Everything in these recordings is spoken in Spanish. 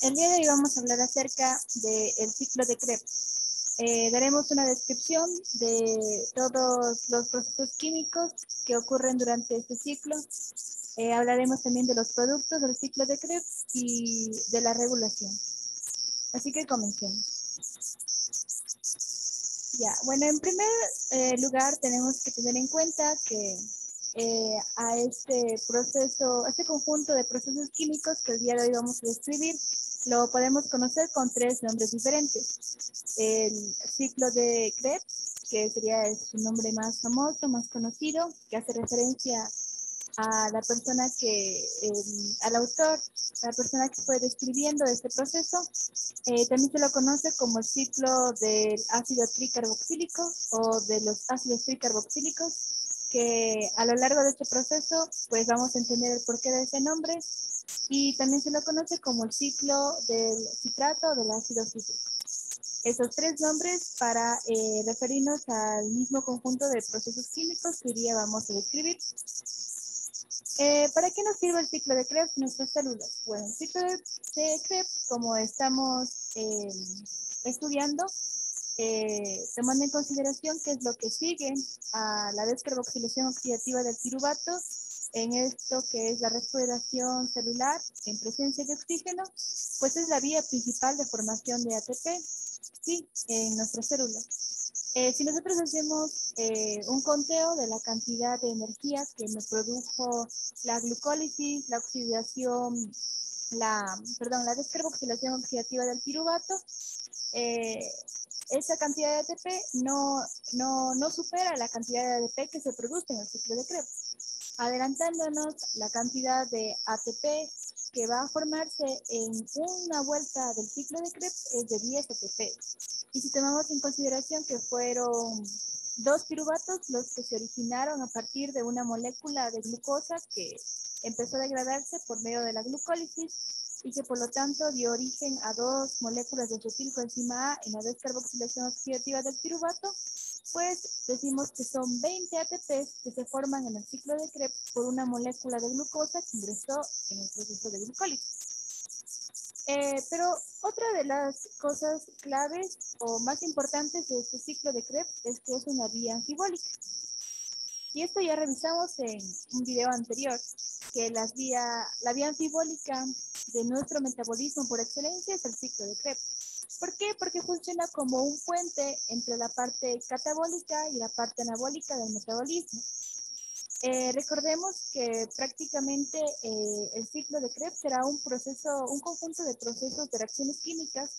El día de hoy vamos a hablar acerca del ciclo de Krebs. Daremos una descripción de todos los procesos químicos que ocurren durante este ciclo. Hablaremos también de los productos del ciclo de Krebs y de la regulación. Así que comencemos. Ya, bueno, en primer lugar tenemos que tener en cuenta que a este proceso, a este conjunto de procesos químicos que el día de hoy vamos a describir, lo podemos conocer con tres nombres diferentes. El ciclo de Krebs, que sería su nombre más famoso, más conocido, que hace referencia a la persona al autor, a la persona que fue describiendo este proceso. También se lo conoce como el ciclo del ácido tricarboxílico o de los ácidos tricarboxílicos, que a lo largo de este proceso pues vamos a entender el porqué de ese nombre, y también se lo conoce como el ciclo del citrato o del ácido cítrico. Esos tres nombres para referirnos al mismo conjunto de procesos químicos que hoy día vamos a describir. ¿Para qué nos sirve el ciclo de Krebs en nuestras células? Bueno, el ciclo de Krebs, como estamos estudiando, tomando en consideración qué es lo que sigue a la descarboxilación oxidativa del piruvato, en esto que es la respiración celular en presencia de oxígeno, pues es la vía principal de formación de ATP, sí, en nuestras células. Si nosotros hacemos un conteo de la cantidad de energía que nos produjo la glucólisis, la oxidación, la descarboxilación oxidativa del piruvato, esa cantidad de ATP no supera la cantidad de ATP que se produce en el ciclo de Krebs. Adelantándonos, la cantidad de ATP que va a formarse en una vuelta del ciclo de Krebs es de 10 ATP. Y si tomamos en consideración que fueron dos piruvatos los que se originaron a partir de una molécula de glucosa que empezó a degradarse por medio de la glucólisis y que por lo tanto dio origen a dos moléculas de acetilcoenzima A en la descarboxilación oxidativa del piruvato, pues decimos que son 20 ATPs que se forman en el ciclo de Krebs por una molécula de glucosa que ingresó en el proceso de glucólisis. Pero otra de las cosas claves o más importantes de este ciclo de Krebs es que es una vía anfibólica. Y esto ya revisamos en un video anterior, que la vía anfibólica de nuestro metabolismo por excelencia es el ciclo de Krebs. ¿Por qué? Porque funciona como un puente entre la parte catabólica y la parte anabólica del metabolismo. Recordemos que prácticamente el ciclo de Krebs será un conjunto de procesos de reacciones químicas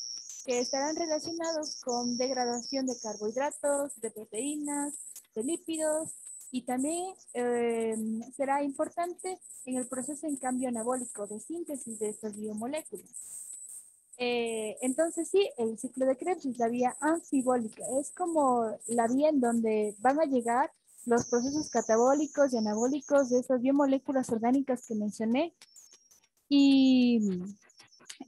que estarán relacionados con degradación de carbohidratos, de proteínas, de lípidos, y también será importante en el proceso en cambio anabólico de síntesis de estas biomoléculas. Entonces sí, el ciclo de Krebs es la vía anfibólica, es como la vía en donde van a llegar los procesos catabólicos y anabólicos de esas biomoléculas orgánicas que mencioné. Y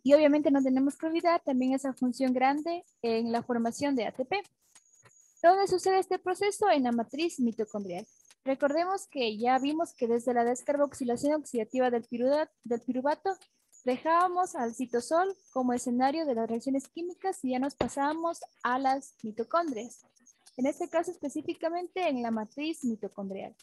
obviamente no tenemos que olvidar también esa función grande en la formación de ATP. ¿Dónde sucede este proceso? En la matriz mitocondrial. Recordemos que ya vimos que desde la descarboxilación oxidativa del piruvato dejábamos al citosol como escenario de las reacciones químicas y ya nos pasamos a las mitocondrias. En este caso específicamente en la matriz mitocondrial.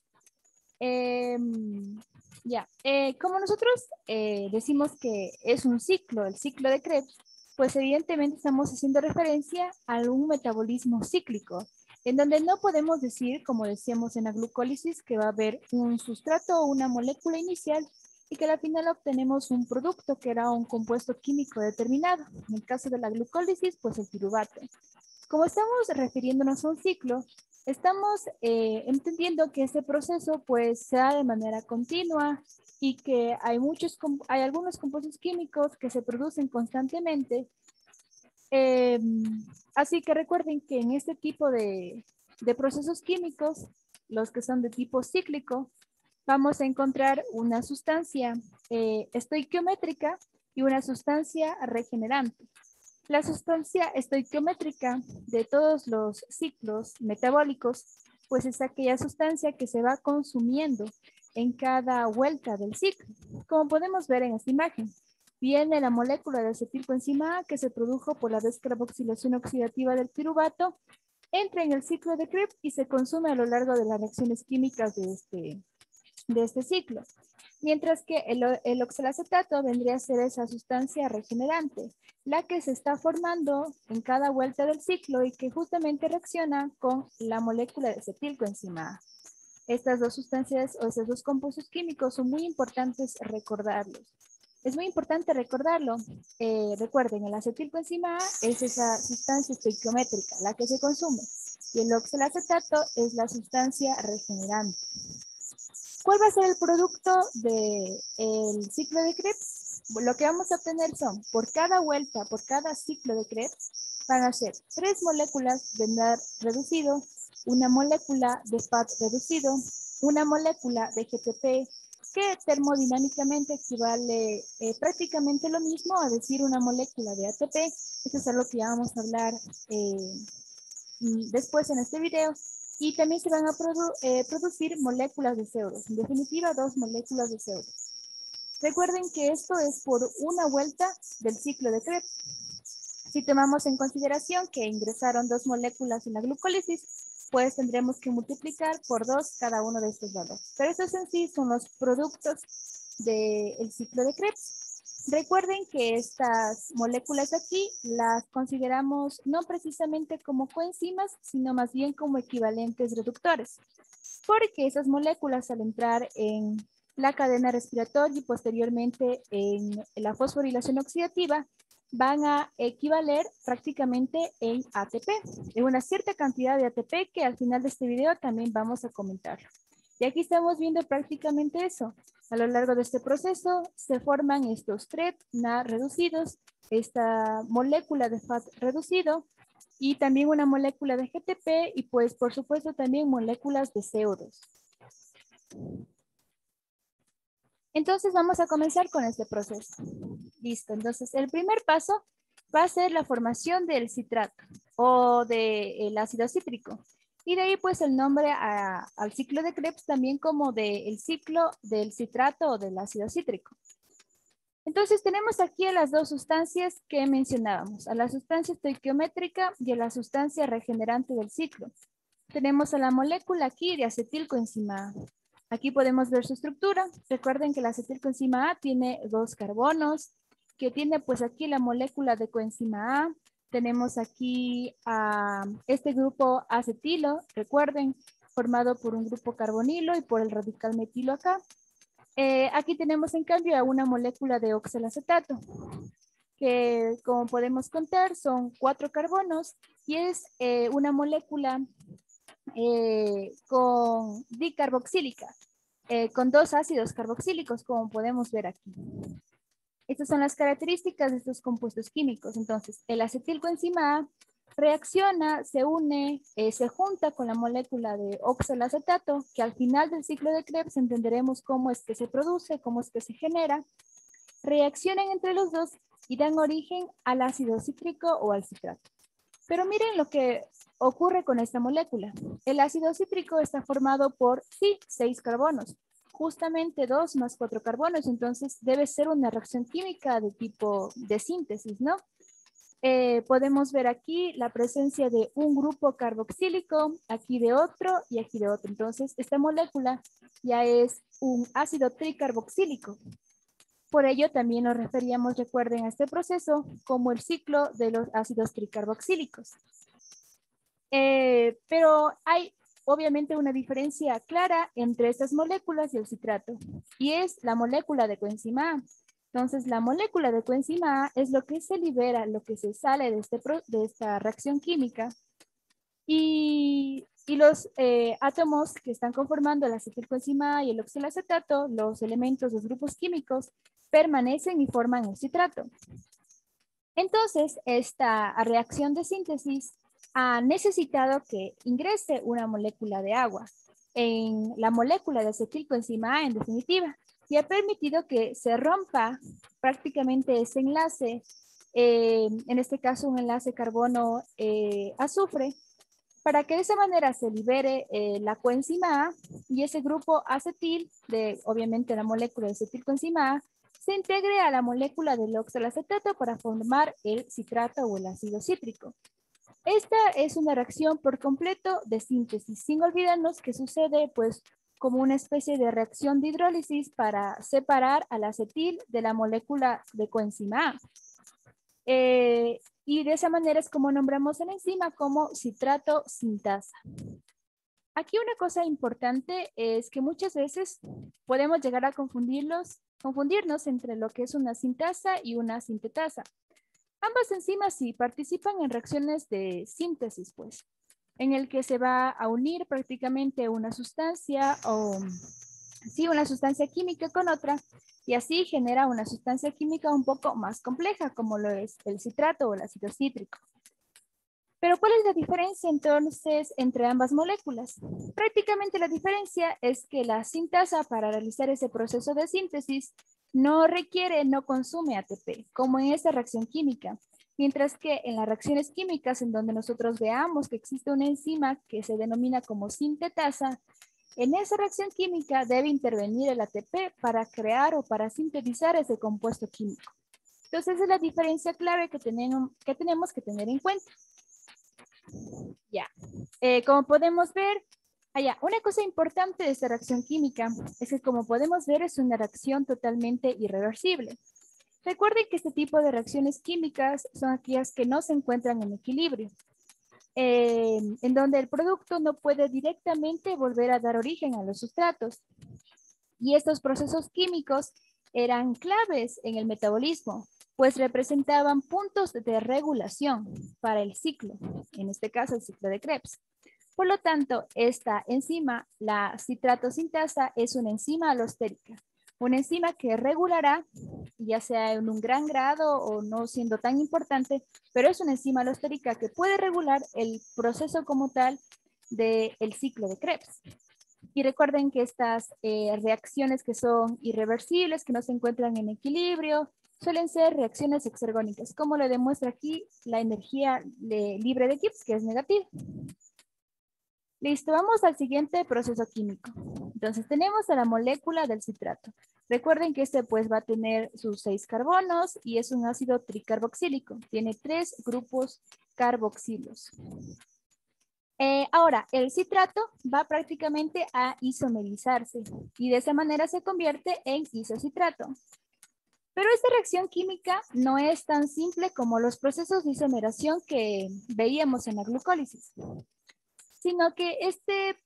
Como nosotros decimos que es un ciclo, el ciclo de Krebs, pues evidentemente estamos haciendo referencia a un metabolismo cíclico, en donde no podemos decir, como decíamos en la glucólisis, que va a haber un sustrato o una molécula inicial y que al final obtenemos un producto que era un compuesto químico determinado. En el caso de la glucólisis, pues el piruvato. Como estamos refiriéndonos a un ciclo, estamos entendiendo que este proceso pues se da de manera continua y que hay algunos compuestos químicos que se producen constantemente. Así que recuerden que en este tipo de procesos químicos, los que son de tipo cíclico, vamos a encontrar una sustancia estoiquiométrica y una sustancia regenerante. La sustancia estoiquiométrica de todos los ciclos metabólicos, pues es aquella sustancia que se va consumiendo en cada vuelta del ciclo, como podemos ver en esta imagen. viene la molécula de acetilcoenzima A que se produjo por la descarboxilación oxidativa del piruvato, entra en el ciclo de Krebs y se consume a lo largo de las reacciones químicas de este ciclo. Mientras que el oxalacetato vendría a ser esa sustancia regenerante, la que se está formando en cada vuelta del ciclo y que justamente reacciona con la molécula de acetilcoenzima A. Estas dos sustancias o esos dos compuestos químicos son muy importantes recordarlos. Es muy importante recordarlo. Recuerden, el acetilcoenzima A es esa sustancia estequiométrica, la que se consume, y el oxalacetato es la sustancia regenerante. ¿Cuál va a ser el producto del ciclo de Krebs? Lo que vamos a obtener son, por cada vuelta, por cada ciclo de Krebs, van a ser 3 moléculas de NAD reducido, una molécula de FAD reducido, una molécula de GTP, que termodinámicamente equivale prácticamente lo mismo a decir una molécula de ATP. Esto es algo que ya vamos a hablar después en este video. Y también se van a producir moléculas de CO2. En definitiva, 2 moléculas de CO2. Recuerden que esto es por una vuelta del ciclo de Krebs. Si tomamos en consideración que ingresaron 2 moléculas en la glucólisis, pues tendremos que multiplicar por 2 cada uno de estos valores. Pero estos en sí son los productos del ciclo de Krebs. Recuerden que estas moléculas aquí las consideramos no precisamente como coenzimas, sino más bien como equivalentes reductores, porque esas moléculas al entrar en la cadena respiratoria y posteriormente en la fosforilación oxidativa van a equivaler prácticamente en ATP, en una cierta cantidad de ATP que al final de este video también vamos a comentar. Y aquí estamos viendo prácticamente eso. A lo largo de este proceso se forman estos TREP, NAD reducidos, esta molécula de FAT reducido y también una molécula de GTP y pues por supuesto también moléculas de CO2. Entonces vamos a comenzar con este proceso. Listo, entonces el primer paso va a ser la formación del citrato o del ácido cítrico. Y de ahí pues el nombre al ciclo de Krebs también como del ciclo del citrato o del ácido cítrico. Entonces tenemos aquí a las dos sustancias que mencionábamos, a la sustancia estequiométrica y a la sustancia regenerante del ciclo. Tenemos a la molécula aquí de acetilcoenzima A. Aquí podemos ver su estructura. Recuerden que la acetilcoenzima A tiene 2 carbonos, que tiene pues aquí la molécula de coenzima A. Tenemos aquí a este grupo acetilo, recuerden, formado por un grupo carbonilo y por el radical metilo acá. Aquí tenemos en cambio a una molécula de oxalacetato, que como podemos contar son 4 carbonos y es una molécula con dicarboxílica, con 2 ácidos carboxílicos, como podemos ver aquí. Estas son las características de estos compuestos químicos. Entonces, el acetilcoenzima A reacciona, se une, se junta con la molécula de oxalacetato, que al final del ciclo de Krebs entenderemos cómo es que se produce, cómo es que se genera. Reaccionan entre los dos y dan origen al ácido cítrico o al citrato. Pero miren lo que ocurre con esta molécula. El ácido cítrico está formado por, sí, 6 carbonos. Justamente 2 más 4 carbonos, entonces debe ser una reacción química de tipo de síntesis, ¿no? Podemos ver aquí la presencia de un grupo carboxílico, aquí de otro y aquí de otro. Entonces, esta molécula ya es un ácido tricarboxílico. Por ello, también nos referíamos, recuerden, a este proceso como el ciclo de los ácidos tricarboxílicos. Pero hay obviamente una diferencia clara entre estas moléculas y el citrato, y es la molécula de coenzima A. Entonces, la molécula de coenzima A es lo que se libera, lo que se sale de esta reacción química, y los átomos que están conformando la acetilcoenzima A y el oxalacetato, los elementos, los grupos químicos, permanecen y forman el citrato. Entonces, esta reacción de síntesis ha necesitado que ingrese una molécula de agua en la molécula de acetilcoenzima A en definitiva, y ha permitido que se rompa prácticamente ese enlace, en este caso un enlace carbono-azufre, para que de esa manera se libere la coenzima A y ese grupo acetil de obviamente la molécula de acetilcoenzima A se integre a la molécula del oxalacetato para formar el citrato o el ácido cítrico. Esta es una reacción por completo de síntesis, sin olvidarnos que sucede pues como una especie de reacción de hidrólisis para separar al acetil de la molécula de coenzima A. Y de esa manera es como nombramos a la enzima como citrato sintasa. Aquí una cosa importante es que muchas veces podemos llegar a confundirnos entre lo que es una sintasa y una sintetasa. Ambas enzimas sí participan en reacciones de síntesis, pues, en el que se va a unir prácticamente una sustancia o sí, una sustancia química con otra y así genera una sustancia química un poco más compleja, como lo es el citrato o el ácido cítrico. Pero ¿cuál es la diferencia entonces entre ambas moléculas? Prácticamente la diferencia es que la sintasa para realizar ese proceso de síntesis no requiere, no consume ATP, como en esta reacción química. Mientras que en las reacciones químicas en donde nosotros veamos que existe una enzima que se denomina como sintetasa, en esa reacción química debe intervenir el ATP para crear o para sintetizar ese compuesto químico. Entonces esa es la diferencia clave que tenemos que tener en cuenta. Ya, como podemos ver, una cosa importante de esta reacción química es que como podemos ver es una reacción totalmente irreversible. Recuerden que este tipo de reacciones químicas son aquellas que no se encuentran en equilibrio, en donde el producto no puede directamente volver a dar origen a los sustratos. Y estos procesos químicos eran claves en el metabolismo, pues representaban puntos de regulación para el ciclo, en este caso el ciclo de Krebs. Por lo tanto, esta enzima, la citrato sintasa, es una enzima alostérica, una enzima que regulará, ya sea en un gran grado o no siendo tan importante, pero es una enzima alostérica que puede regular el proceso como tal del ciclo de Krebs. Y recuerden que estas reacciones que son irreversibles, que no se encuentran en equilibrio, suelen ser reacciones exergónicas, como lo demuestra aquí la energía libre de Gibbs, que es negativa. Listo, vamos al siguiente proceso químico. Entonces tenemos a la molécula del citrato. Recuerden que este pues va a tener sus 6 carbonos y es un ácido tricarboxílico. Tiene 3 grupos carboxilos. Ahora, el citrato va prácticamente a isomerizarse y de esa manera se convierte en isocitrato. Pero esta reacción química no es tan simple como los procesos de isomeración que veíamos en la glucólisis, sino que este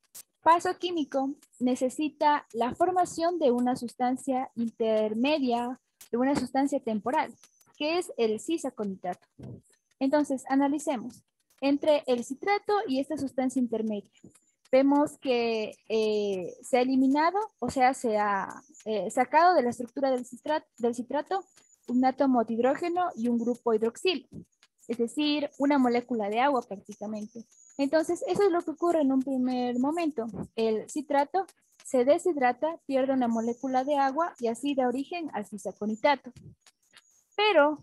paso químico necesita la formación de una sustancia intermedia, de una sustancia temporal, que es el cisaconitrato. Entonces, analicemos. Entre el citrato y esta sustancia intermedia, vemos que se ha eliminado, o sea, se ha sacado de la estructura del citrato un átomo de hidrógeno y un grupo hidroxilo, es decir, una molécula de agua prácticamente. Entonces, eso es lo que ocurre en un primer momento. El citrato se deshidrata, pierde una molécula de agua y así da origen al cisaconitato. Pero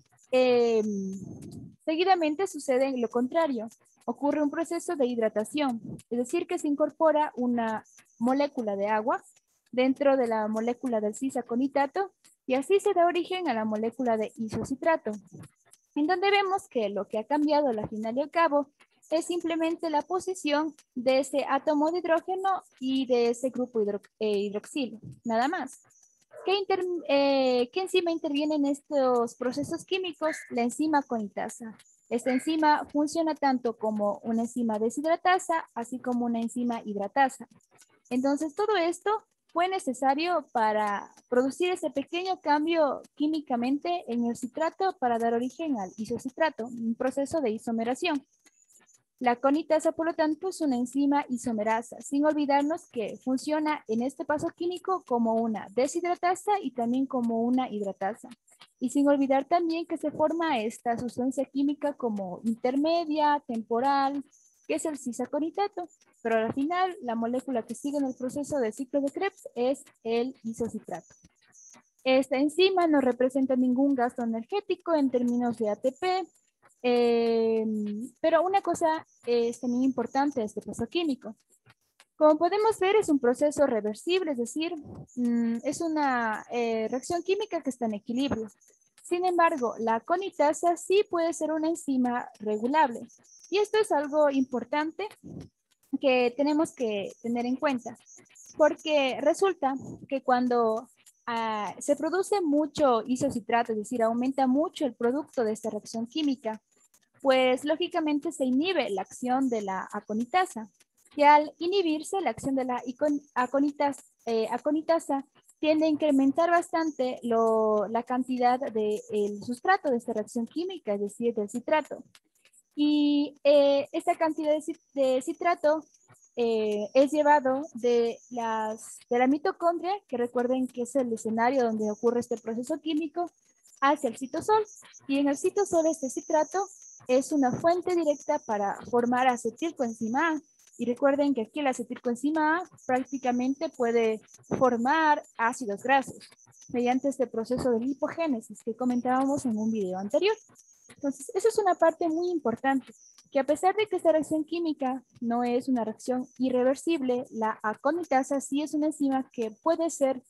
seguidamente sucede lo contrario. Ocurre un proceso de hidratación, es decir, que se incorpora una molécula de agua dentro de la molécula del cisaconitato y así se da origen a la molécula de isocitrato, en donde vemos que lo que ha cambiado al final y al cabo es simplemente la posición de ese átomo de hidrógeno y de ese grupo hidroxilo, nada más. ¿Qué enzima interviene en estos procesos químicos? La enzima conitasa. Esta enzima funciona tanto como una enzima deshidratasa, así como una enzima hidratasa. Entonces, todo esto fue necesario para producir ese pequeño cambio químicamente en el citrato para dar origen al isocitrato, un proceso de isomeración. La conitasa, por lo tanto, es una enzima isomerasa, sin olvidarnos que funciona en este paso químico como una deshidratasa y también como una hidratasa. Y sin olvidar también que se forma esta sustancia química como intermedia, temporal, que es el cisaconitato. Pero al final, la molécula que sigue en el proceso del ciclo de Krebs es el isocitrato. Esta enzima no representa ningún gasto energético en términos de ATP, pero una cosa es también importante de este proceso químico. Como podemos ver, es un proceso reversible, es decir, es una reacción química que está en equilibrio. Sin embargo, la aconitasa sí puede ser una enzima regulable. Y esto es algo importante que tenemos que tener en cuenta, porque resulta que cuando se produce mucho isocitrato, es decir, aumenta mucho el producto de esta reacción química, pues lógicamente se inhibe la acción de la aconitasa. Y al inhibirse la acción de la aconitasa, tiende a incrementar bastante la cantidad del sustrato de esta reacción química, es decir, del citrato. Y esta cantidad de citrato es llevado de la mitocondria, que recuerden que es el escenario donde ocurre este proceso químico, hacia el citosol. Y en el citosol este citrato es una fuente directa para formar acetilcoenzima A. Y recuerden que aquí la acetilcoenzima A prácticamente puede formar ácidos grasos mediante este proceso de lipogénesis que comentábamos en un video anterior. Entonces, esa es una parte muy importante, que a pesar de que esta reacción química no es una reacción irreversible, la aconitasa sí es una enzima que puede ser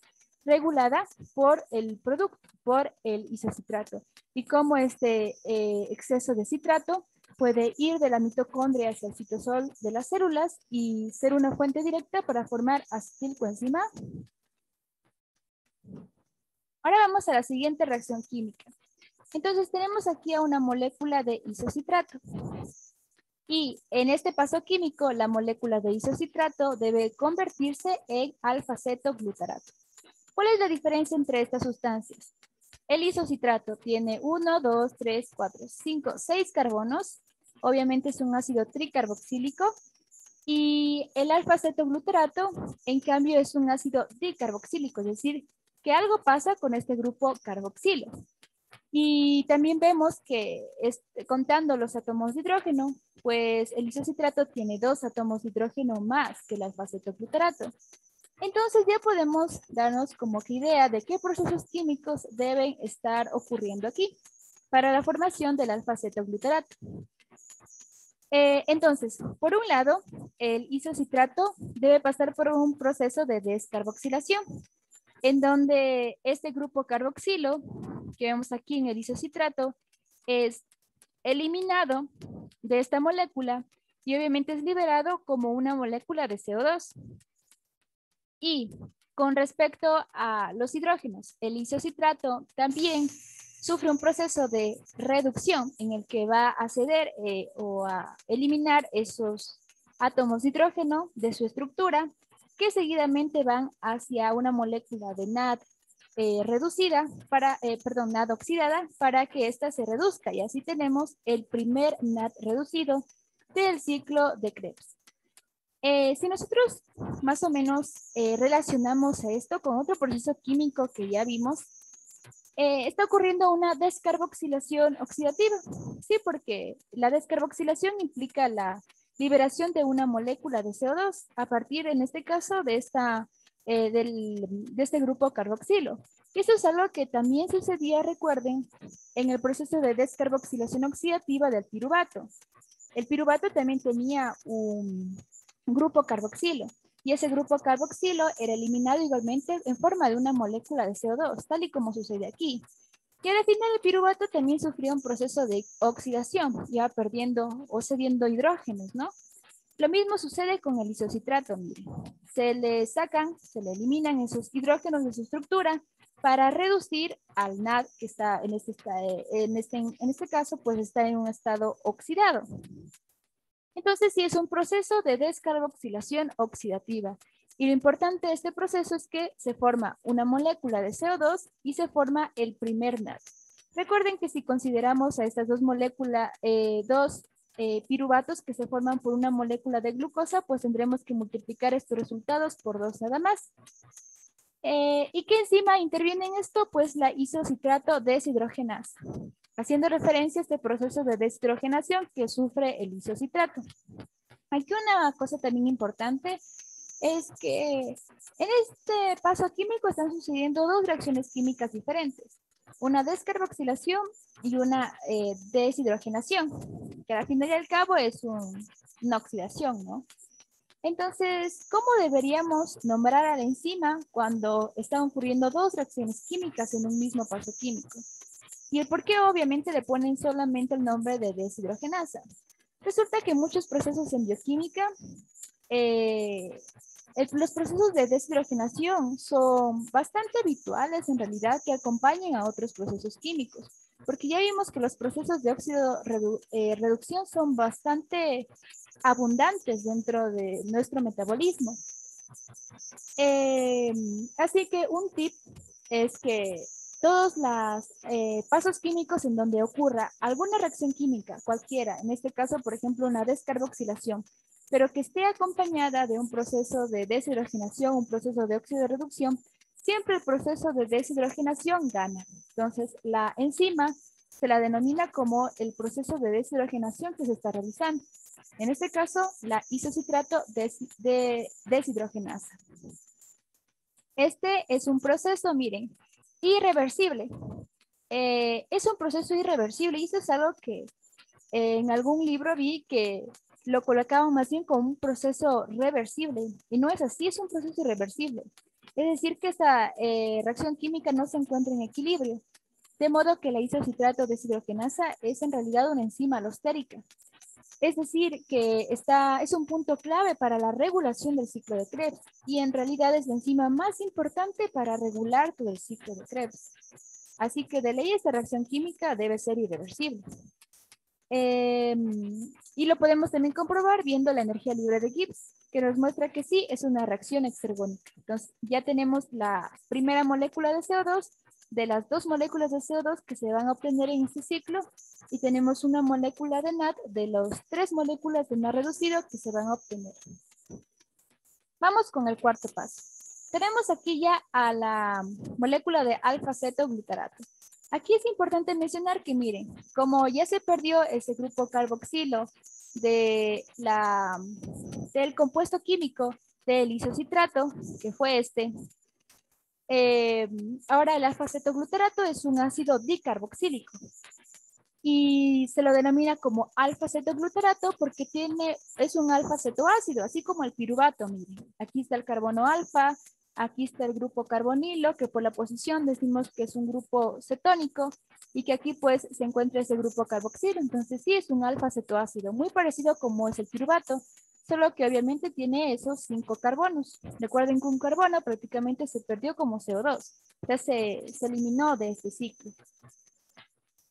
regulada por el producto, por el isocitrato. Y como este exceso de citrato puede ir de la mitocondria hacia el citosol de las células y ser una fuente directa para formar acetilcoenzima. Ahora vamos a la siguiente reacción química. Entonces tenemos aquí a una molécula de isocitrato. Y en este paso químico, la molécula de isocitrato debe convertirse en alfa-cetoglutarato. ¿Cuál es la diferencia entre estas sustancias? El isocitrato tiene 1, 2, 3, 4, 5, 6 carbonos. Obviamente es un ácido tricarboxílico. Y el alfa-cetoglutarato, en cambio, es un ácido dicarboxílico, es decir, que algo pasa con este grupo carboxilo. Y también vemos que contando los átomos de hidrógeno, pues el isocitrato tiene 2 átomos de hidrógeno más que el alfa-cetoglutarato. Entonces ya podemos darnos como que idea de qué procesos químicos deben estar ocurriendo aquí para la formación del alfa-cetoglutarato. Entonces, por un lado, el isocitrato debe pasar por un proceso de descarboxilación, en donde este grupo carboxilo, que vemos aquí en el isocitrato, es eliminado de esta molécula y obviamente es liberado como una molécula de CO2. Y con respecto a los hidrógenos, el isocitrato también sufre un proceso de reducción en el que va a ceder o a eliminar esos átomos de hidrógeno de su estructura que seguidamente van hacia una molécula de NAD reducida NAD oxidada para que ésta se reduzca y así tenemos el primer NAD reducido del ciclo de Krebs. Si nosotros más o menos relacionamos a esto con otro proceso químico que ya vimos, está ocurriendo una descarboxilación oxidativa. Sí, porque la descarboxilación implica la liberación de una molécula de CO2 a partir, en este caso, de este grupo carboxilo. Y eso es algo que también sucedía, recuerden, en el proceso de descarboxilación oxidativa del piruvato. El piruvato también tenía un grupo carboxilo y ese grupo carboxilo era eliminado igualmente en forma de una molécula de CO2, tal y como sucede aquí. Y al final el piruvato también sufrió un proceso de oxidación, ya perdiendo o cediendo hidrógenos, ¿no? Lo mismo sucede con el isocitrato, miren. Se le eliminan esos hidrógenos de su estructura para reducir al NAD que está en este caso, pues está en un estado oxidado. Entonces, sí es un proceso de descarboxilación oxidativa. Y lo importante de este proceso es que se forma una molécula de CO2 y se forma el primer NAD. Recuerden que si consideramos a estas dos moléculas, piruvatos que se forman por una molécula de glucosa, pues tendremos que multiplicar estos resultados por 2 nada más. ¿Y qué enzima interviene en esto? Pues la isocitrato deshidrogenasa, haciendo referencia a este proceso de deshidrogenación que sufre el isocitrato. Aquí una cosa también importante es que en este paso químico están sucediendo dos reacciones químicas diferentes, una descarboxilación y una deshidrogenación, que al final y al cabo es una oxidación, ¿no? Entonces, ¿cómo deberíamos nombrar a la enzima cuando están ocurriendo dos reacciones químicas en un mismo paso químico? Y el por qué obviamente le ponen solamente el nombre de deshidrogenasa. Resulta que muchos procesos en bioquímica, eh, los procesos de deshidrogenación son bastante habituales en realidad que acompañen a otros procesos químicos, porque ya vimos que los procesos de reducción son bastante abundantes dentro de nuestro metabolismo. Eh, Así que un tip es que todos los pasos químicos en donde ocurra alguna reacción química, cualquiera, en este caso, por ejemplo, una descarboxilación, pero que esté acompañada de un proceso de deshidrogenación, un proceso de óxido de reducción, siempre el proceso de deshidrogenación gana. Entonces, la enzima se la denomina como el proceso de deshidrogenación que se está realizando. En este caso, la isocitrato de deshidrogenasa. Este es un proceso, miren, irreversible. Es un proceso irreversible y eso es algo que en algún libro vi que lo colocaban más bien como un proceso reversible y no es así, es un proceso irreversible. Es decir, que esta reacción química no se encuentra en equilibrio, de modo que la isocitrato deshidrogenasa es en realidad una enzima alostérica. Es decir, que es un punto clave para la regulación del ciclo de Krebs y en realidad es la enzima más importante para regular todo el ciclo de Krebs. Así que de ley esta reacción química debe ser irreversible. Y lo podemos también comprobar viendo la energía libre de Gibbs, que nos muestra que sí, es una reacción exergónica. Entonces, ya tenemos la primera molécula de CO2 de las dos moléculas de CO2 que se van a obtener en este ciclo y tenemos una molécula de NAD de las 3 moléculas de NAD reducido que se van a obtener. Vamos con el cuarto paso. Tenemos aquí ya a la molécula de alfa-cetoglutarato. Aquí es importante mencionar que miren, como ya se perdió ese grupo carboxilo del compuesto químico del isocitrato, que fue este, ahora el alfa-cetoglutarato es un ácido dicarboxílico y se lo denomina como alfa-cetoglutarato porque es un alfa-cetoácido, así como el piruvato, miren. Aquí está el carbono alfa, aquí está el grupo carbonilo, que por la posición decimos que es un grupo cetónico, y que aquí pues se encuentra ese grupo carboxilo. Entonces sí, es un alfa-cetoácido, muy parecido como es el piruvato, solo que obviamente tiene esos 5 carbonos. Recuerden que un carbono prácticamente se perdió como CO2, o sea, se eliminó de este ciclo.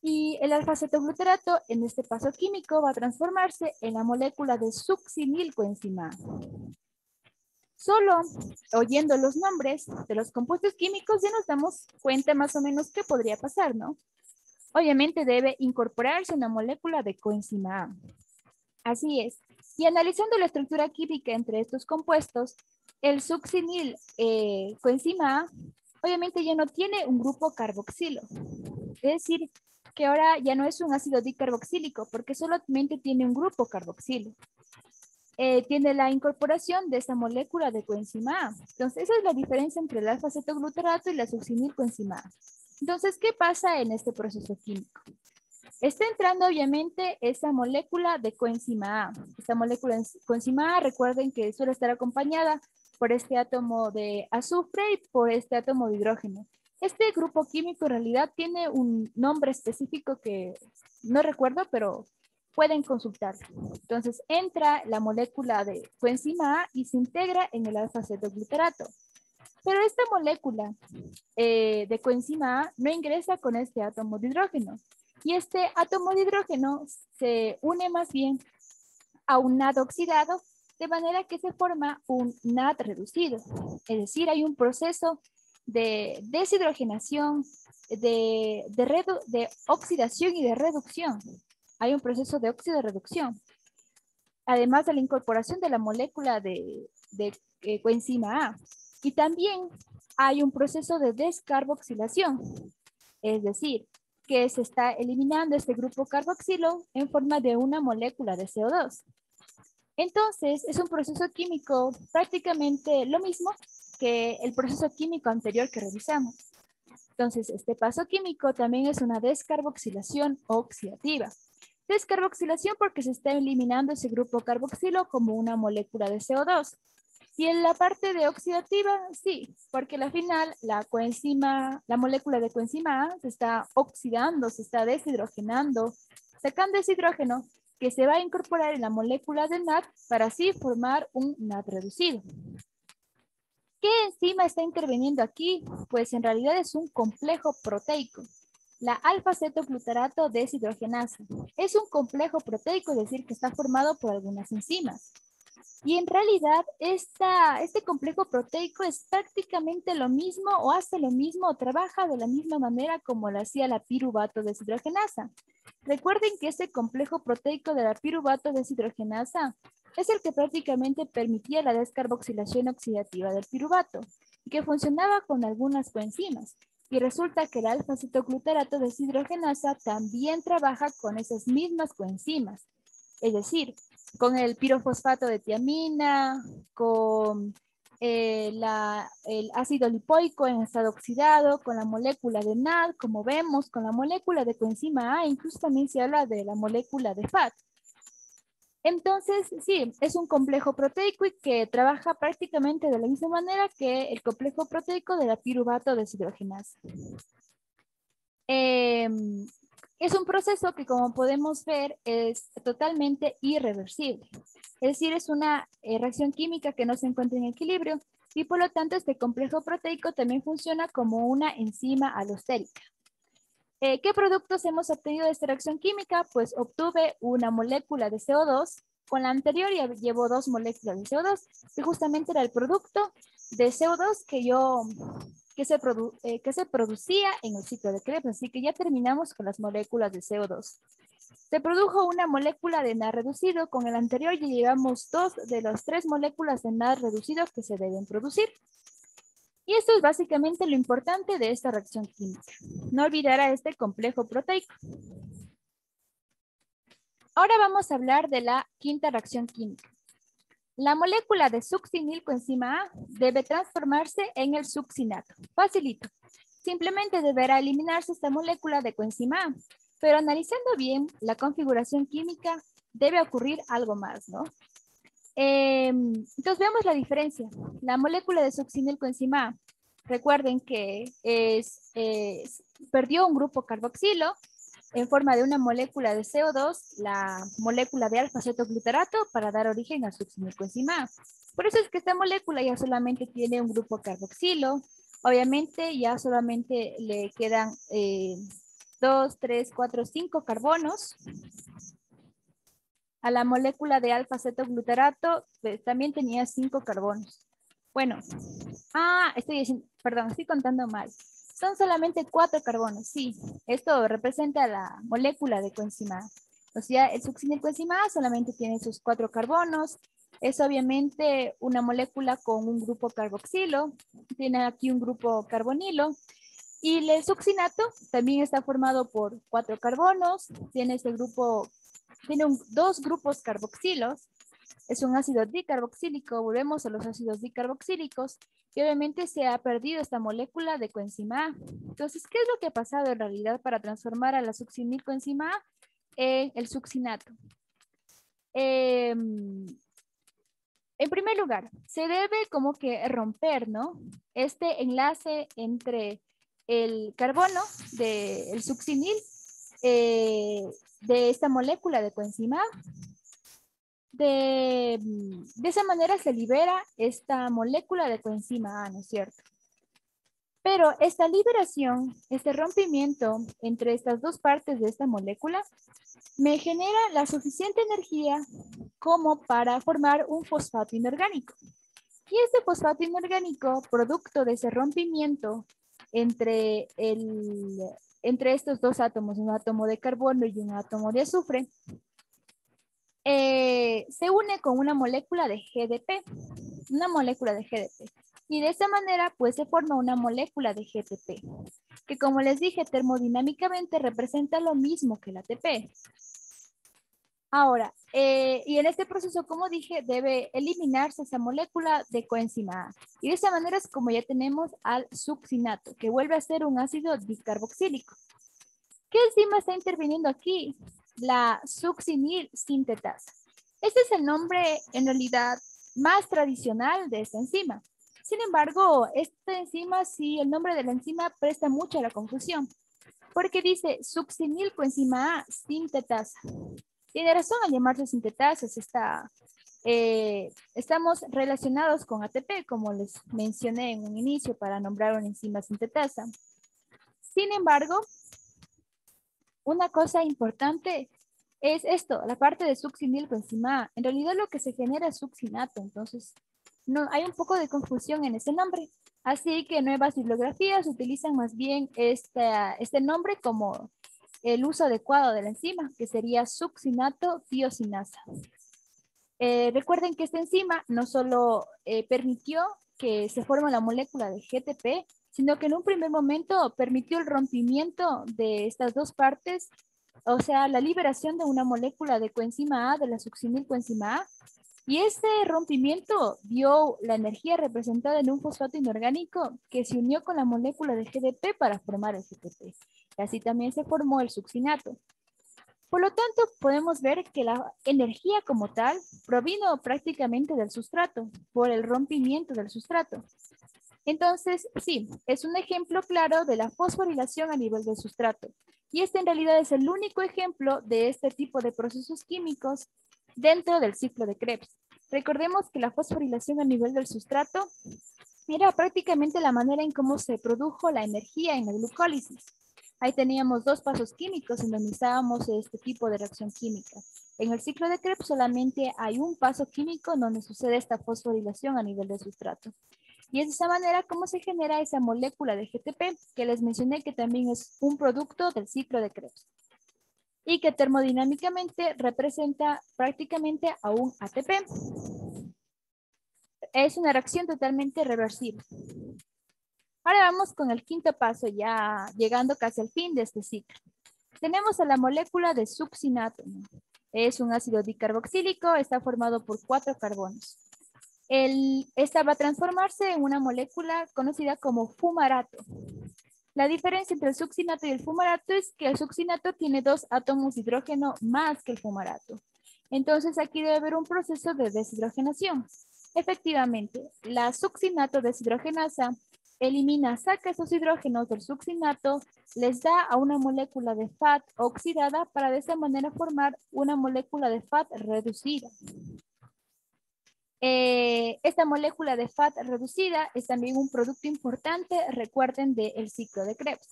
Y el alfa-cetoglutarato en este paso químico va a transformarse en la molécula de succinilcoenzima A. Solo oyendo los nombres de los compuestos químicos ya nos damos cuenta más o menos qué podría pasar, ¿no? Obviamente debe incorporarse una molécula de coenzima A. Así es. Y analizando la estructura química entre estos compuestos, el succinil coenzima A obviamente ya no tiene un grupo carboxilo. Es decir, que ahora ya no es un ácido dicarboxílico porque solamente tiene un grupo carboxilo. Tiene la incorporación de esa molécula de coenzima A. Entonces, esa es la diferencia entre el alfa-cetoglutarato y la succinilcoenzima A. Entonces, ¿qué pasa en este proceso químico? Está entrando obviamente esa molécula de coenzima A. Esta molécula de coenzima A, recuerden que suele estar acompañada por este átomo de azufre y por este átomo de hidrógeno. Este grupo químico en realidad tiene un nombre específico que no recuerdo, pero pueden consultarlo. Entonces entra la molécula de coenzima A y se integra en el alfa-cetoglutarato. Pero esta molécula de coenzima A no ingresa con este átomo de hidrógeno. Y este átomo de hidrógeno se une más bien a un NAD oxidado, de manera que se forma un NAD reducido. Es decir, hay un proceso de deshidrogenación, de oxidación y de reducción. Hay un proceso de óxido-reducción. Además de la incorporación de la molécula de coenzima A. Y también hay un proceso de descarboxilación, es decir, que se está eliminando este grupo carboxilo en forma de una molécula de CO2. Entonces, es un proceso químico prácticamente lo mismo que el proceso químico anterior que revisamos. Entonces, este paso químico también es una descarboxilación oxidativa. Descarboxilación porque se está eliminando ese grupo carboxilo como una molécula de CO2. Y en la parte de oxidativa, sí, porque al final la molécula de coenzima A se está oxidando, se está deshidrogenando, sacando ese hidrógeno que se va a incorporar en la molécula de NAD para así formar un NAD reducido. ¿Qué enzima está interviniendo aquí? Pues en realidad es un complejo proteico, la alfa-cetoglutarato deshidrogenasa. Es un complejo proteico, es decir, que está formado por algunas enzimas. Y en realidad este complejo proteico es prácticamente lo mismo o hace lo mismo o trabaja de la misma manera como lo hacía la piruvato deshidrogenasa. Recuerden que este complejo proteico de la piruvato deshidrogenasa es el que prácticamente permitía la descarboxilación oxidativa del piruvato y que funcionaba con algunas coenzimas. Y resulta que la alfa-cetoglutarato deshidrogenasa también trabaja con esas mismas coenzimas. Es decir, con el pirofosfato de tiamina, con el ácido lipoico en estado oxidado, con la molécula de NAD, como vemos, con la molécula de coenzima A, incluso también se habla de la molécula de FAT. Entonces, sí, es un complejo proteico y que trabaja prácticamente de la misma manera que el complejo proteico de la piruvato deshidrogenasa. Es un proceso que, como podemos ver, es totalmente irreversible. Es decir, es una reacción química que no se encuentra en equilibrio y por lo tanto este complejo proteico también funciona como una enzima alostérica. ¿Qué productos hemos obtenido de esta reacción química? Pues obtuve una molécula de CO2. Con la anterior ya llevo 2 moléculas de CO2 y justamente era el producto de CO2 que se producía en el ciclo de Krebs. Así que ya terminamos con las moléculas de CO2. Se produjo una molécula de NAD reducido. Con el anterior ya llevamos 2 de las 3 moléculas de NAD reducido que se deben producir. Y esto es básicamente lo importante de esta reacción química. No olvidar a este complejo proteico. Ahora vamos a hablar de la quinta reacción química. La molécula de succinilcoenzima A debe transformarse en el succinato. Facilito. Simplemente deberá eliminarse esta molécula de coenzima A. Pero analizando bien la configuración química, debe ocurrir algo más, ¿no? Entonces veamos la diferencia. La molécula de succinilcoenzima A, recuerden que perdió un grupo carboxilo en forma de una molécula de CO2, la molécula de alfa-cetoglutarato, para dar origen al succinilcoenzima A. Por eso es que esta molécula ya solamente tiene un grupo carboxilo. Obviamente ya solamente le quedan 2, 3, 4, 5 carbonos. A la molécula de alfa-cetoglutarato pues, también tenía 5 carbonos. Bueno, estoy contando mal. Son solamente 4 carbonos, sí. Esto representa la molécula de coenzima A. O sea, el succinilcoenzima A solamente tiene sus 4 carbonos. Es obviamente una molécula con un grupo carboxilo. Tiene aquí un grupo carbonilo. Y el succinato también está formado por 4 carbonos. Tiene ese grupo, tiene 2 grupos carboxilos. Es un ácido dicarboxílico. Volvemos a los ácidos dicarboxílicos. Y obviamente se ha perdido esta molécula de coenzima A. Entonces, ¿qué es lo que ha pasado en realidad para transformar a la succinilcoenzima A en el succinato? En primer lugar, se debe como que romper, ¿no? Este enlace entre el carbono del succinil de esta molécula de coenzima A. De esa manera se libera esta molécula de coenzima A, ¿no es cierto? Pero esta liberación, este rompimiento entre estas dos partes de esta molécula, me genera la suficiente energía como para formar un fosfato inorgánico. Y este fosfato inorgánico, producto de ese rompimiento entre estos dos átomos, un átomo de carbono y un átomo de azufre, se une con una molécula de GDP, Y de esta manera, pues se forma una molécula de GTP, que como les dije, termodinámicamente representa lo mismo que la ATP. Ahora, y en este proceso, como dije, debe eliminarse esa molécula de coenzima A. Y de esta manera es como ya tenemos al succinato, que vuelve a ser un ácido discarboxílico. ¿Qué enzima está interviniendo aquí? la succinil sintetasa. Este es el nombre en realidad más tradicional de esta enzima. Sin embargo, esta enzima, sí, el nombre de la enzima presta mucho a la confusión, porque dice succinil coenzima A sintetasa. Tiene razón al llamarse sintetasas, estamos relacionados con ATP, como les mencioné en un inicio para nombrar una enzima sintetasa. Sin embargo, una cosa importante es esto, la parte de succinil coenzima A. En realidad lo que se genera es succinato, entonces no, hay un poco de confusión en ese nombre. Así que nuevas bibliografías utilizan más bien este nombre como el uso adecuado de la enzima, que sería succinato tiosinasa. Recuerden que esta enzima no solo permitió que se forme la molécula de GTP, sino que en un primer momento permitió el rompimiento de estas dos partes, o sea, la liberación de una molécula de coenzima A, de la succinil coenzima A, y este rompimiento dio la energía representada en un fosfato inorgánico que se unió con la molécula de GDP para formar el GTP. Y así también se formó el succinato. Por lo tanto, podemos ver que la energía como tal provino prácticamente del sustrato, por el rompimiento del sustrato. Entonces, sí, es un ejemplo claro de la fosforilación a nivel del sustrato. Y este en realidad es el único ejemplo de este tipo de procesos químicos dentro del ciclo de Krebs. Recordemos que la fosforilación a nivel del sustrato era prácticamente la manera en cómo se produjo la energía en la glucólisis. Ahí teníamos dos pasos químicos en donde usábamos este tipo de reacción química. En el ciclo de Krebs solamente hay un paso químico en donde sucede esta fosforilación a nivel del sustrato. Y es de esa manera como se genera esa molécula de GTP que les mencioné que también es un producto del ciclo de Krebs y que termodinámicamente representa prácticamente a un ATP. Es una reacción totalmente reversible. Ahora vamos con el quinto paso, ya llegando casi al fin de este ciclo. Tenemos a la molécula de succinato. Es un ácido dicarboxílico, está formado por 4 carbonos. Esta va a transformarse en una molécula conocida como fumarato. La diferencia entre el succinato y el fumarato es que el succinato tiene 2 átomos de hidrógeno más que el fumarato. Entonces aquí debe haber un proceso de deshidrogenación. Efectivamente, la succinato deshidrogenasa saca esos hidrógenos del succinato, les da a una molécula de FAT oxidada para de esa manera formar una molécula de FAT reducida. Esta molécula de FAT reducida es también un producto importante, recuerden, del ciclo de Krebs.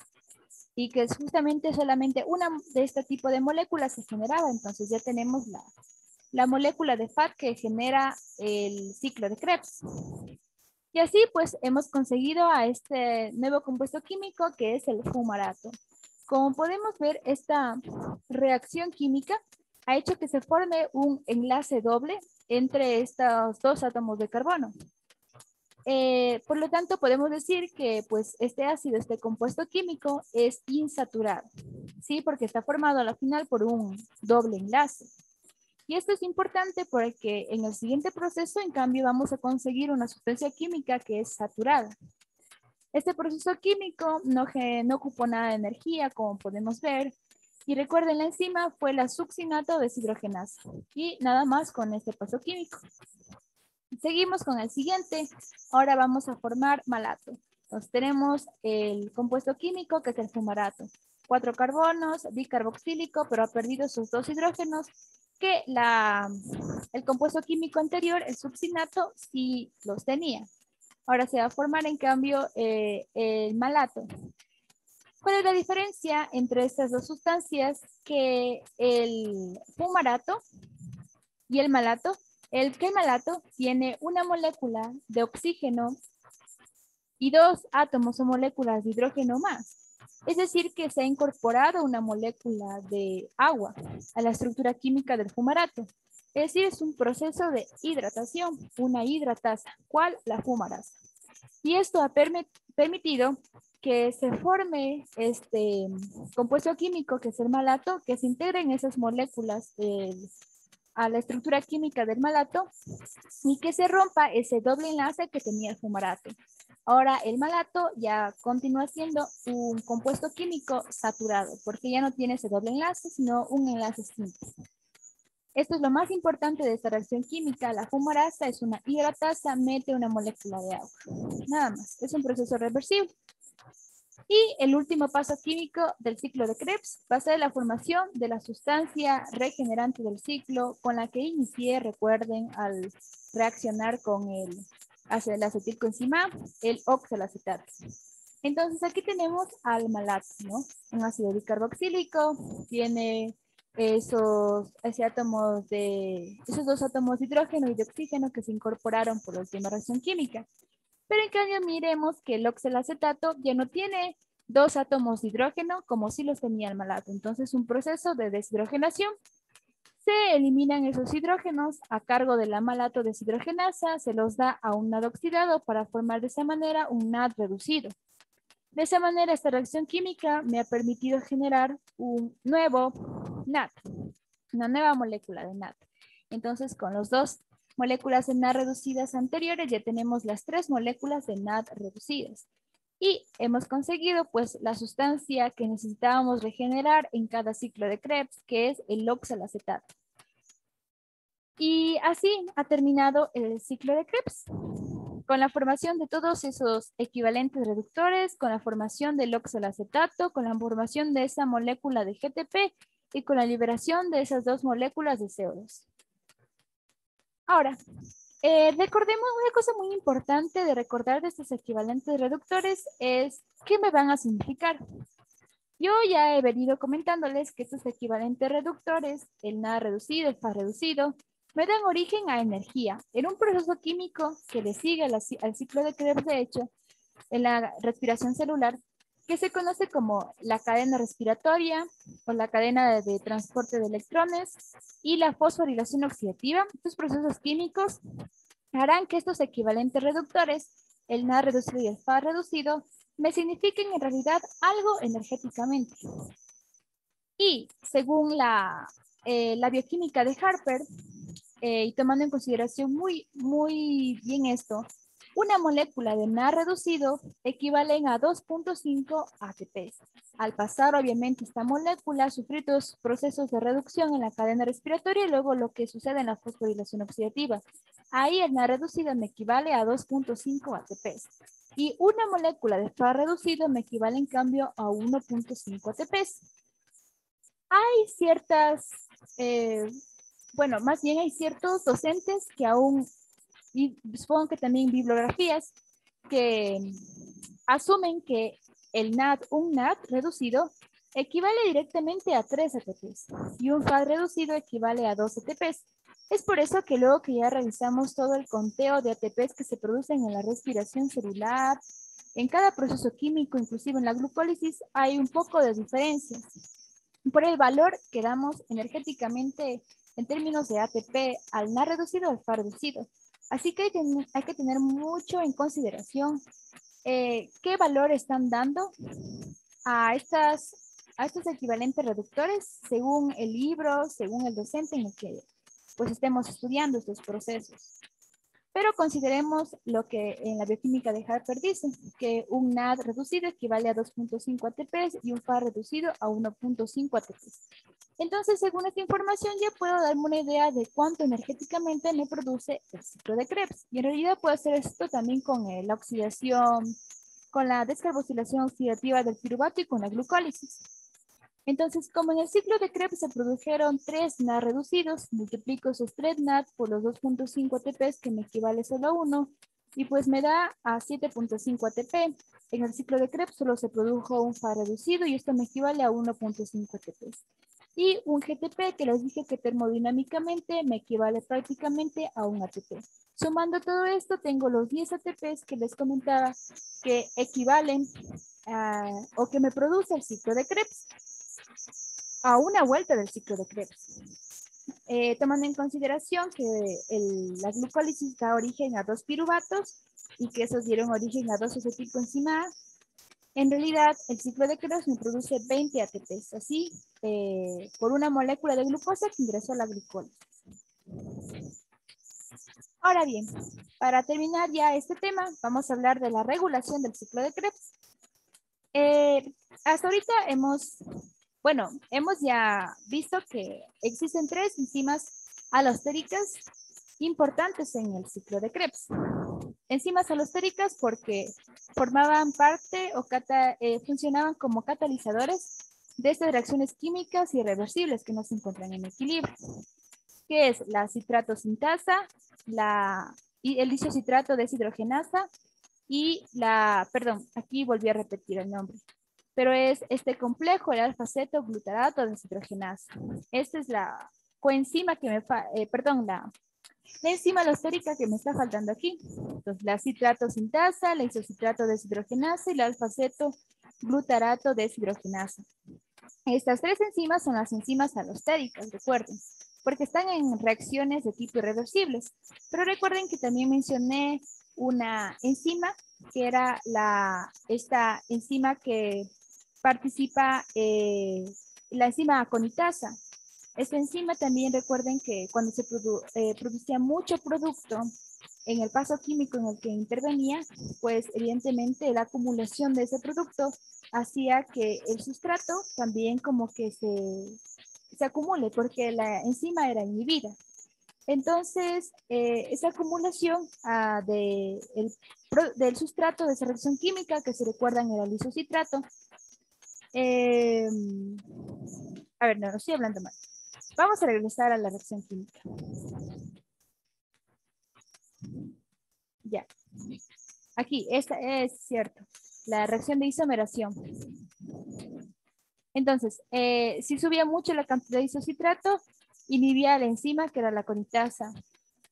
Y que es justamente solamente una de este tipo de moléculas se generaba. Entonces ya tenemos la molécula de FAT que genera el ciclo de Krebs. Y así pues hemos conseguido a este nuevo compuesto químico que es el fumarato. Como podemos ver, esta reacción química ha hecho que se forme un enlace doble entre estos 2 átomos de carbono. Por lo tanto, podemos decir que pues, este ácido, este compuesto químico es insaturado, ¿sí? Porque está formado a la final por un doble enlace. Y esto es importante porque en el siguiente proceso, en cambio, vamos a conseguir una sustancia química que es saturada. Este proceso químico no ocupó nada de energía, como podemos ver. Y recuerden, la enzima fue la succinato deshidrogenasa. Y nada más con este paso químico. Seguimos con el siguiente. Ahora vamos a formar malato. Entonces tenemos el compuesto químico que es el fumarato. 4 carbonos, dicarboxílico, pero ha perdido sus 2 hidrógenos que el compuesto químico anterior, el succinato, sí los tenía. Ahora se va a formar en cambio el malato. ¿Cuál es la diferencia entre estas dos sustancias? Que el fumarato y el malato, el malato tiene una molécula de oxígeno y 2 átomos o moléculas de hidrógeno más. Es decir, que se ha incorporado una molécula de agua a la estructura química del fumarato. Es decir, es un proceso de hidratación, una hidratasa, ¿cuál? La fumarasa. Y esto ha permitido que se forme este compuesto químico, que es el malato, que se integren esas moléculas a la estructura química del malato y que se rompa ese doble enlace que tenía el fumarato. Ahora el malato ya continúa siendo un compuesto químico saturado, porque ya no tiene ese doble enlace, sino un enlace simple. Esto es lo más importante de esta reacción química. La fumarasa es una hidratasa, mete una molécula de agua. Nada más, es un proceso reversible. Y el último paso químico del ciclo de Krebs va a ser la formación de la sustancia regenerante del ciclo con la que inicié, recuerden, al reaccionar con el acetilcoenzima, el oxalacetato. Entonces aquí tenemos al malato, ¿no? Un ácido bicarboxílico, tiene esos dos átomos de hidrógeno y de oxígeno que se incorporaron por la última reacción química. Pero en cambio miremos que el oxalacetato ya no tiene dos átomos de hidrógeno como si los tenía el malato. Entonces un proceso de deshidrogenación. Se eliminan esos hidrógenos a cargo de la malato deshidrogenasa, se los da a un NAD oxidado para formar de esa manera un NAD reducido. De esa manera esta reacción química me ha permitido generar un nuevo NAD, una nueva molécula de NAD. Entonces con los dos moléculas de NAD reducidas anteriores ya tenemos las tres moléculas de NAD reducidas. Y hemos conseguido pues la sustancia que necesitábamos regenerar en cada ciclo de Krebs, que es el oxalacetato. Y así ha terminado el ciclo de Krebs, con la formación de todos esos equivalentes reductores, con la formación del oxalacetato, con la formación de esa molécula de GTP y con la liberación de esas dos moléculas de CO2. Ahora, recordemos una cosa muy importante de recordar de estos equivalentes reductores es qué me van a significar. Yo ya he venido comentándoles que estos equivalentes reductores, el NAD reducido, el FA reducido, me dan origen a energía. En un proceso químico que le sigue al ciclo de Krebs, de hecho, en la respiración celular, que se conoce como la cadena respiratoria o la cadena de transporte de electrones y la fosforilación oxidativa. Estos procesos químicos harán que estos equivalentes reductores, el NAD reducido y el FA reducido, me signifiquen en realidad algo energéticamente. Y según la bioquímica de Harper, y tomando en consideración muy bien esto, una molécula de NAD reducido equivale a 2.5 ATPs. Al pasar, obviamente, esta molécula sufrir dos procesos de reducción en la cadena respiratoria y luego lo que sucede en la fosforilación oxidativa. Ahí el NAD reducido me equivale a 2.5 ATPs. Y una molécula de FA reducido me equivale en cambio a 1.5 ATPs. Hay ciertas, bueno, más bien hay ciertos docentes que aún, y supongo que también bibliografías, que asumen que el NAD, un NAD reducido, equivale directamente a 3 ATPs y un FAD reducido equivale a 2 ATPs. Es por eso que luego que ya revisamos todo el conteo de ATPs que se producen en la respiración celular, en cada proceso químico, inclusive en la glucólisis, hay un poco de diferencias por el valor que damos energéticamente en términos de ATP al NAD reducido o al FA reducido. Así que hay que tener mucho en consideración qué valor están dando a estos equivalentes reductores según el libro, según el docente en el que pues estemos estudiando estos procesos. Pero consideremos lo que en la bioquímica de Harper dice, que un NAD reducido equivale a 2.5 ATPs y un FA reducido a 1.5 ATPs. Entonces, según esta información, ya puedo darme una idea de cuánto energéticamente me produce el ciclo de Krebs. Y en realidad puedo hacer esto también con la oxidación, con la descarboxilación oxidativa del piruvato y con la glucólisis. Entonces, como en el ciclo de Krebs se produjeron 3 NAD reducidos, multiplico esos 3 NAD por los 2.5 ATPs, que me equivale solo a 1, y pues me da a 7.5 ATP. En el ciclo de Krebs solo se produjo un FA reducido y esto me equivale a 1.5 ATPs. Y un GTP que les dije que termodinámicamente me equivale prácticamente a un ATP. Sumando todo esto, tengo los 10 ATPs que les comentaba que equivalen o que me produce el ciclo de Krebs a una vuelta del ciclo de Krebs. Tomando en consideración que la glucólisis da origen a 2 piruvatos y que esos dieron origen a 2 acetilcoenzima A, en realidad el ciclo de Krebs me produce 20 ATPs, así por una molécula de glucosa que ingresó a la glucólisis. Ahora bien, para terminar ya este tema, vamos a hablar de la regulación del ciclo de Krebs. Hasta ahorita hemos ya visto que existen tres enzimas alostéricas importantes en el ciclo de Krebs. Enzimas alostéricas porque formaban parte o funcionaban como catalizadores de estas reacciones químicas irreversibles que no se encuentran en equilibrio, que es la citrato sintasa, el isocitrato deshidrogenasa y aquí volví a repetir el nombre, pero es este complejo, el alfa-cetoglutarato deshidrogenasa. Esta es la coenzima que la enzima alostérica que me está faltando aquí. Entonces, la citrato sintasa, la isocitrato deshidrogenasa y la alfa-cetoglutarato deshidrogenasa. Estas tres enzimas son las enzimas alostéricas, recuerden, porque están en reacciones de tipo irreversibles. Pero recuerden que también mencioné una enzima que era esta enzima que participa, la enzima aconitasa. Esta enzima también recuerden que cuando se producía mucho producto en el paso químico en el que intervenía, pues evidentemente la acumulación de ese producto hacía que el sustrato también como que se acumule porque la enzima era inhibida. Entonces, esa acumulación del sustrato de esa reacción química, que se recuerdan era el isocitrato, no estoy hablando mal. Vamos a regresar a la reacción química. Ya. Aquí, esta es cierto. La reacción de isomeración. Entonces, si subía mucho la cantidad de isocitrato, inhibía la enzima que era la conitasa.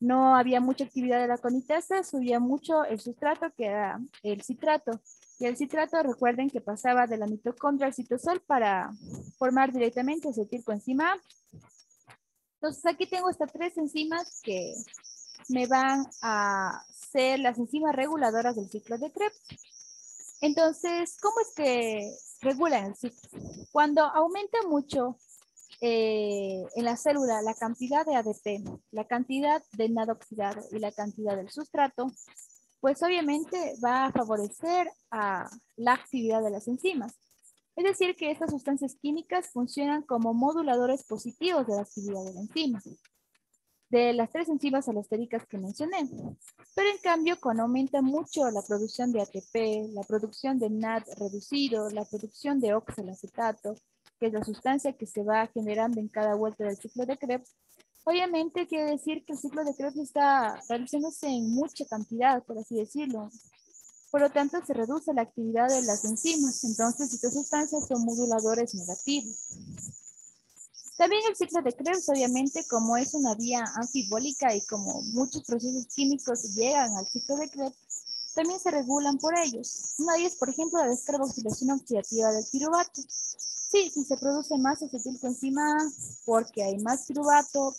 No había mucha actividad de la conitasa, subía mucho el sustrato que era el citrato. Y el citrato, recuerden que pasaba de la mitocondria al citosol para formar directamente acetilcoenzima A. Entonces, aquí tengo estas tres enzimas que me van a ser las enzimas reguladoras del ciclo de Krebs. Entonces, ¿cómo es que regulan el ciclo? Cuando aumenta mucho en la célula la cantidad de ADP, la cantidad de NAD oxidado y la cantidad del sustrato, pues obviamente va a favorecer a la actividad de las enzimas. Es decir, que estas sustancias químicas funcionan como moduladores positivos de la actividad de la enzima, de las tres enzimas alostéricas que mencioné. Pero en cambio, cuando aumenta mucho la producción de ATP, la producción de NAD reducido, la producción de oxalacetato, que es la sustancia que se va generando en cada vuelta del ciclo de Krebs, obviamente quiere decir que el ciclo de Krebs está realizándose en mucha cantidad, por así decirlo. Por lo tanto, se reduce la actividad de las enzimas. Entonces, estas sustancias son moduladores negativos. También el ciclo de Krebs, obviamente, como es una vía anfibólica y como muchos procesos químicos llegan al ciclo de Krebs, también se regulan por ellos. Una de ellas, por ejemplo, la descarboxilación oxidativa del piruvato. Sí, si se produce más acetilcoenzima A porque hay más piruvato,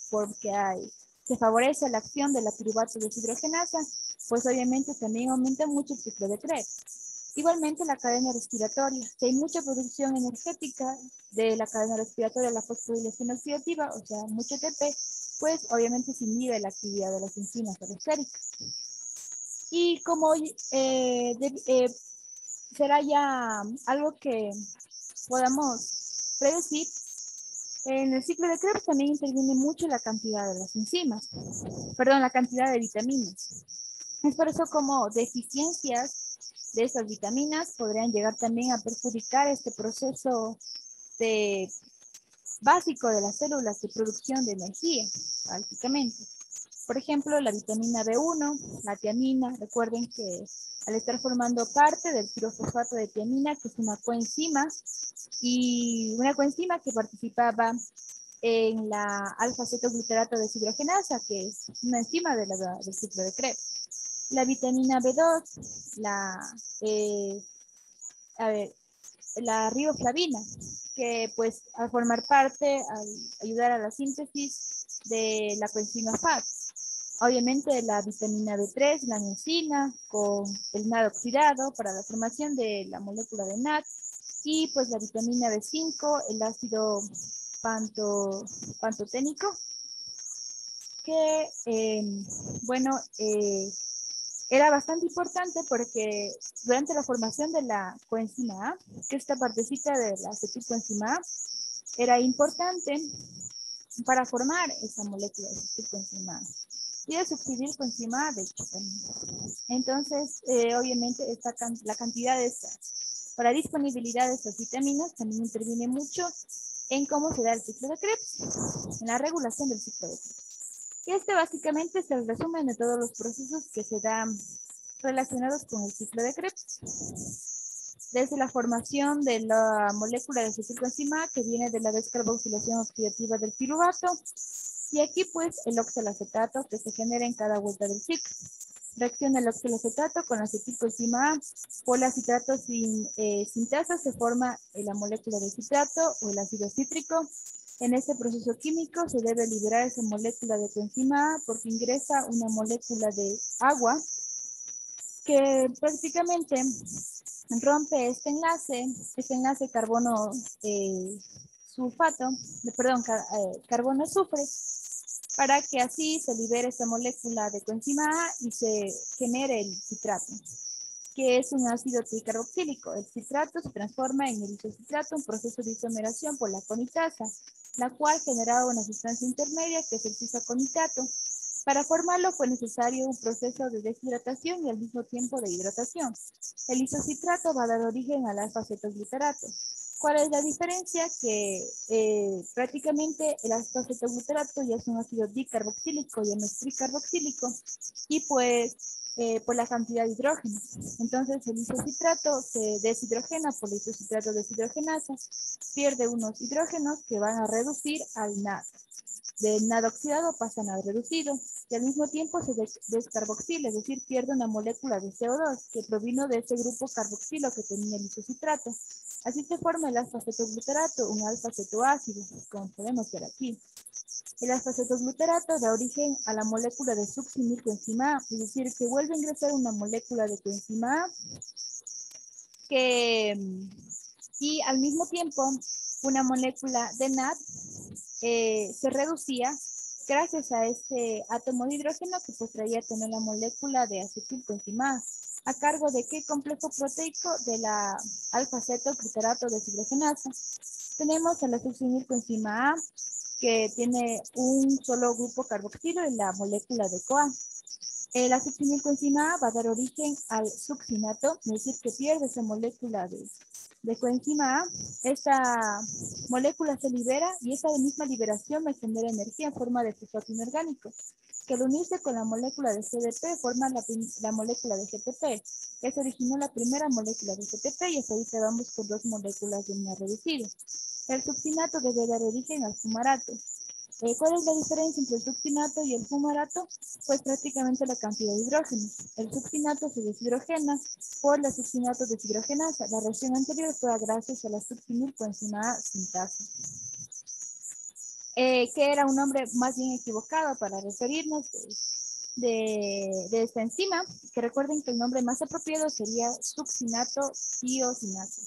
se favorece la acción de la piruvato deshidrogenasa, pues obviamente también aumenta mucho el ciclo de Krebs. Igualmente la cadena respiratoria. Si hay mucha producción energética de la cadena respiratoria, la fosforilación oxidativa, o sea, mucho ATP, pues obviamente se inhibe la actividad de las enzimas alostéricas. Y como será ya algo que podamos predecir, en el ciclo de Krebs también interviene mucho la cantidad de las enzimas, la cantidad de vitaminas. Es por eso como deficiencias de esas vitaminas podrían llegar también a perjudicar este proceso básico de las células de producción de energía, prácticamente. Por ejemplo, la vitamina B1, la tiamina, recuerden que al estar formando parte del pirofosfato de tiamina, que es una coenzima, y una coenzima que participaba en la alfa-cetoglutarato deshidrogenasa, que es una enzima del ciclo de Krebs. La vitamina B2, la riboflavina, que pues al formar parte, al ayudar a la síntesis de la coenzima FAD. Obviamente la vitamina B3, la niacina, con el NAD oxidado para la formación de la molécula de NAD, y pues la vitamina B5, el ácido pantoténico, que, bueno, era bastante importante porque durante la formación de la coenzima A, que esta partecita de la acetilcoenzima A, era importante para formar esa molécula de acetilcoenzima A y de substituir coenzima A, de hecho también. Entonces, obviamente, la cantidad de estas, para disponibilidad de estas vitaminas también interviene mucho en cómo se da el ciclo de Krebs, en la regulación del ciclo de Krebs. Y este básicamente es el resumen de todos los procesos que se dan relacionados con el ciclo de Krebs. Desde la formación de la molécula de acetilcoenzima que viene de la descarboxilación oxidativa del piruvato, y aquí pues el oxalacetato que se genera en cada vuelta del ciclo. Reacciona el oxalacetato con la acetilcoenzima A, por la citrato sin sintasa se forma la molécula de citrato o el ácido cítrico. En este proceso químico se debe liberar esa molécula de coenzima A porque ingresa una molécula de agua que prácticamente rompe este enlace carbono sulfato, perdón, carbono azufre, para que así se libere esta molécula de coenzima A y se genere el citrato, que es un ácido tricarboxílico. El citrato se transforma en el isocitrato, un proceso de isomeración por la conitasa, la cual generaba una sustancia intermedia que es el cisaconitato. Para formarlo fue necesario un proceso de deshidratación y al mismo tiempo de hidratación. El isocitrato va a dar origen al alfa-cetoglutarato. ¿Cuál es la diferencia? Que prácticamente el alfa-cetoglutarato ya es un ácido dicarboxílico, ya no es tricarboxílico, y pues por la cantidad de hidrógeno. Entonces el isocitrato se deshidrogena por la isocitrato deshidrogenasa, pierde unos hidrógenos que van a reducir al NAD. Del NAD oxidado pasa a NAD reducido y al mismo tiempo se descarboxila, es decir, pierde una molécula de CO2 que provino de ese grupo carboxilo que tenía el isocitrato. Así se forma el alfa-cetoglutarato, un alfa-cetoácido, como podemos ver aquí. El alfa-cetoglutarato da origen a la molécula de succinilcoenzima A, es decir, que vuelve a ingresar una molécula de coenzima A y al mismo tiempo una molécula de NAD se reducía gracias a este átomo de hidrógeno que pues traía tener la molécula de acetilcoenzima A cargo de qué complejo proteico de la alfa-cetoglutarato deshidrogenasa. Tenemos a la succinilcoenzima A que tiene un solo grupo carboxilo en la molécula de CoA. La succinilcoenzima A va a dar origen al succinato, es decir, que pierde esa molécula de coenzima A. Esta molécula se libera y esa misma liberación me genera energía en forma de fosfato inorgánico, que al unirse con la molécula de CDP forma la molécula de GTP, que se originó la primera molécula de GTP y hasta ahorita vamos con dos moléculas de NAD reducido. El succinato debe dar origen al fumarato. ¿Cuál es la diferencia entre el succinato y el fumarato? Pues prácticamente la cantidad de hidrógeno. El succinato se deshidrogena por la succinato deshidrogenasa. La reacción anterior fue gracias a la succinilcoenzima A sintasa. Que era un nombre más bien equivocado para referirnos de esta enzima, que recuerden que el nombre más apropiado sería succinato tiosinato.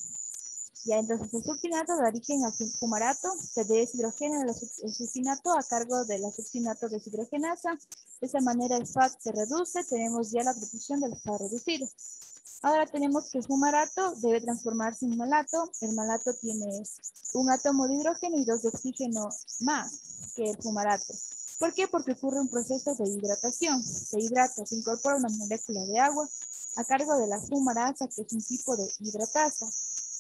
Ya, entonces el succinato da origen al fumarato, se deshidrogena el succinato a cargo de la succinato deshidrogenasa. De esa manera el FAT se reduce, tenemos ya la producción del FAT reducido. Ahora tenemos que el fumarato debe transformarse en malato. El malato tiene un átomo de hidrógeno y dos de oxígeno más que el fumarato. ¿Por qué? Porque ocurre un proceso de hidratación. Se hidrata, se incorpora una molécula de agua a cargo de la fumarasa, que es un tipo de hidratasa.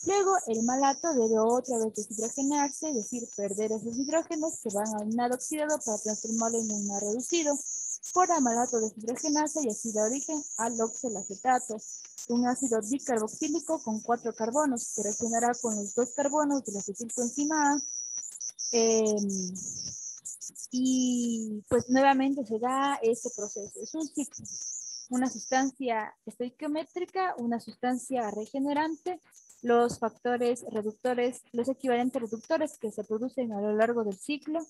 Luego, el malato debe otra vez deshidrogenarse, es decir, perder esos hidrógenos que van al NAD oxidado para transformarlo en un NAD reducido por amalato deshidrogenasa y así da origen al oxalacetato, un ácido dicarboxílico con 4 carbonos que reaccionará con los 2 carbonos de la acetilcoenzima A y pues nuevamente se da este proceso. Es un ciclo, una sustancia estoiquiométrica, una sustancia regenerante, los factores reductores, los equivalentes reductores que se producen a lo largo del ciclo,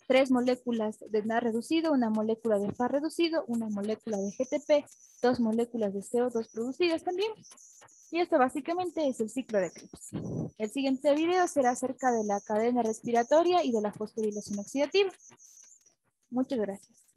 3 moléculas de NAD reducido, una molécula de FAD reducido, una molécula de GTP, 2 moléculas de CO2 producidas también. Y esto básicamente es el ciclo de Krebs. El siguiente video será acerca de la cadena respiratoria y de la fosforilación oxidativa. Muchas gracias.